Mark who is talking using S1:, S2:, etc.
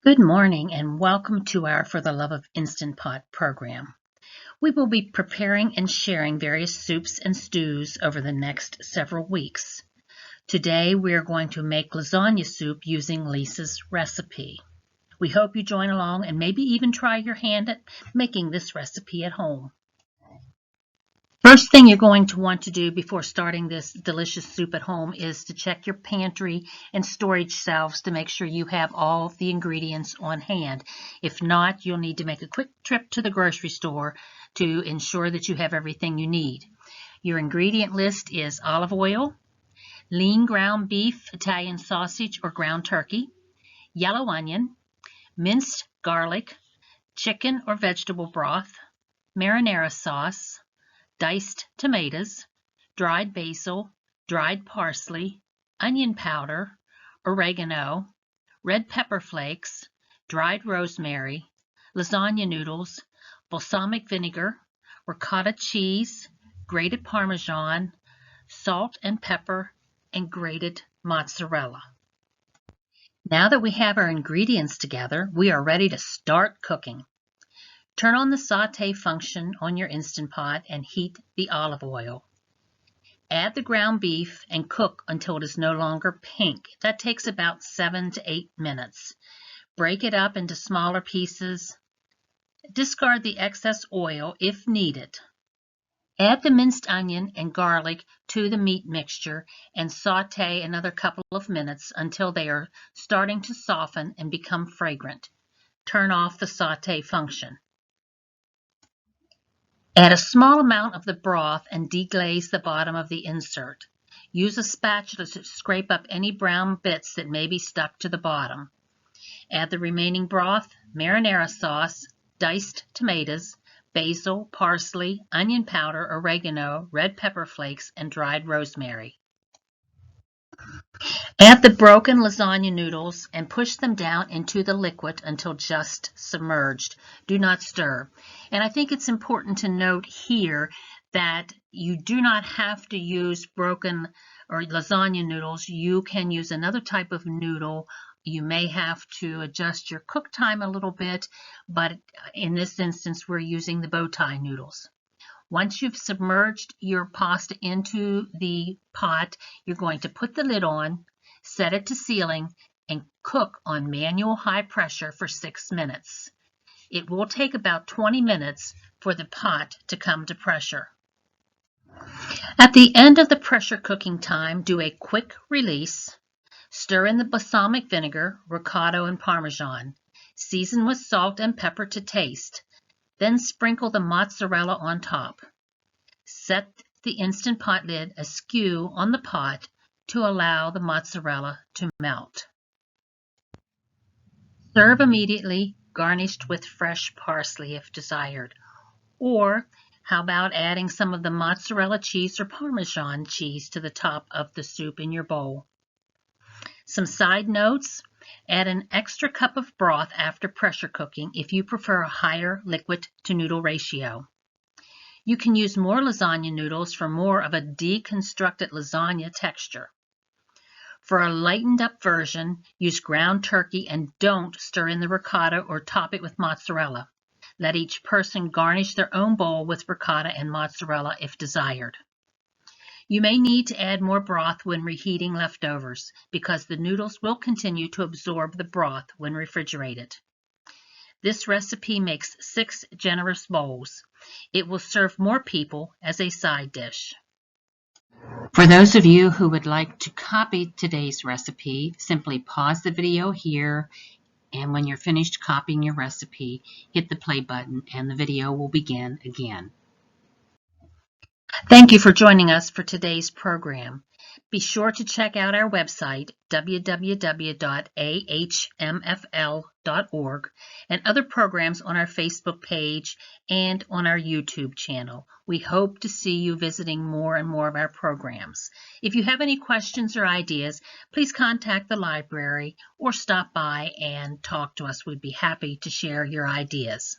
S1: Good morning and welcome to our For the Love of Instant Pot program. We will be preparing and sharing various soups and stews over the next several weeks. Today we are going to make lasagna soup using Lisa's recipe. We hope you join along and maybe even try your hand at making this recipe at home. First thing you're going to want to do before starting this delicious soup at home is to check your pantry and storage shelves to make sure you have all of the ingredients on hand. If not, you'll need to make a quick trip to the grocery store to ensure that you have everything you need. Your ingredient list is olive oil, lean ground beef, Italian sausage or ground turkey, yellow onion, minced garlic, chicken or vegetable broth, marinara sauce, diced tomatoes, dried basil, dried parsley, onion powder, oregano, red pepper flakes, dried rosemary, lasagna noodles, balsamic vinegar, ricotta cheese, grated Parmesan, salt and pepper, and grated mozzarella. Now that we have our ingredients together, we are ready to start cooking. Turn on the sauté function on your Instant Pot and heat the olive oil. Add the ground beef and cook until it is no longer pink. That takes about 7 to 8 minutes. Break it up into smaller pieces. Discard the excess oil if needed. Add the minced onion and garlic to the meat mixture and sauté another couple of minutes until they are starting to soften and become fragrant. Turn off the sauté function. Add a small amount of the broth and deglaze the bottom of the insert. Use a spatula to scrape up any brown bits that may be stuck to the bottom. Add the remaining broth, marinara sauce, diced tomatoes, basil, parsley, onion powder, oregano, red pepper flakes, and dried rosemary. Add the broken lasagna noodles and push them down into the liquid until just submerged. Do not stir. And I think it's important to note here that you do not have to use broken or lasagna noodles. You can use another type of noodle. You may have to adjust your cook time a little bit, but in this instance, we're using the bow tie noodles. Once you've submerged your pasta into the pot, you're going to put the lid on, set it to sealing, and cook on manual high pressure for 6 minutes. It will take about 20 minutes for the pot to come to pressure. At the end of the pressure cooking time, do a quick release. Stir in the balsamic vinegar, ricotta, and Parmesan. Season with salt and pepper to taste. Then sprinkle the mozzarella on top. Set the Instant Pot lid askew on the pot to allow the mozzarella to melt. Serve immediately, garnished with fresh parsley if desired. Or how about adding some of the mozzarella cheese or Parmesan cheese to the top of the soup in your bowl? Some side notes: add an extra cup of broth after pressure cooking if you prefer a higher liquid to noodle ratio. You can use more lasagna noodles for more of a deconstructed lasagna texture. For a lightened up version, use ground turkey and don't stir in the ricotta or top it with mozzarella. Let each person garnish their own bowl with ricotta and mozzarella if desired. You may need to add more broth when reheating leftovers because the noodles will continue to absorb the broth when refrigerated. This recipe makes 6 generous bowls. It will serve more people as a side dish. For those of you who would like to copy today's recipe, simply pause the video here, and when you're finished copying your recipe, hit the play button and the video will begin again. Thank you for joining us for today's program. Be sure to check out our website, www.ahmfl.org, and other programs on our Facebook page and on our YouTube channel. We hope to see you visiting more and more of our programs. If you have any questions or ideas, please contact the library or stop by and talk to us. We'd be happy to share your ideas.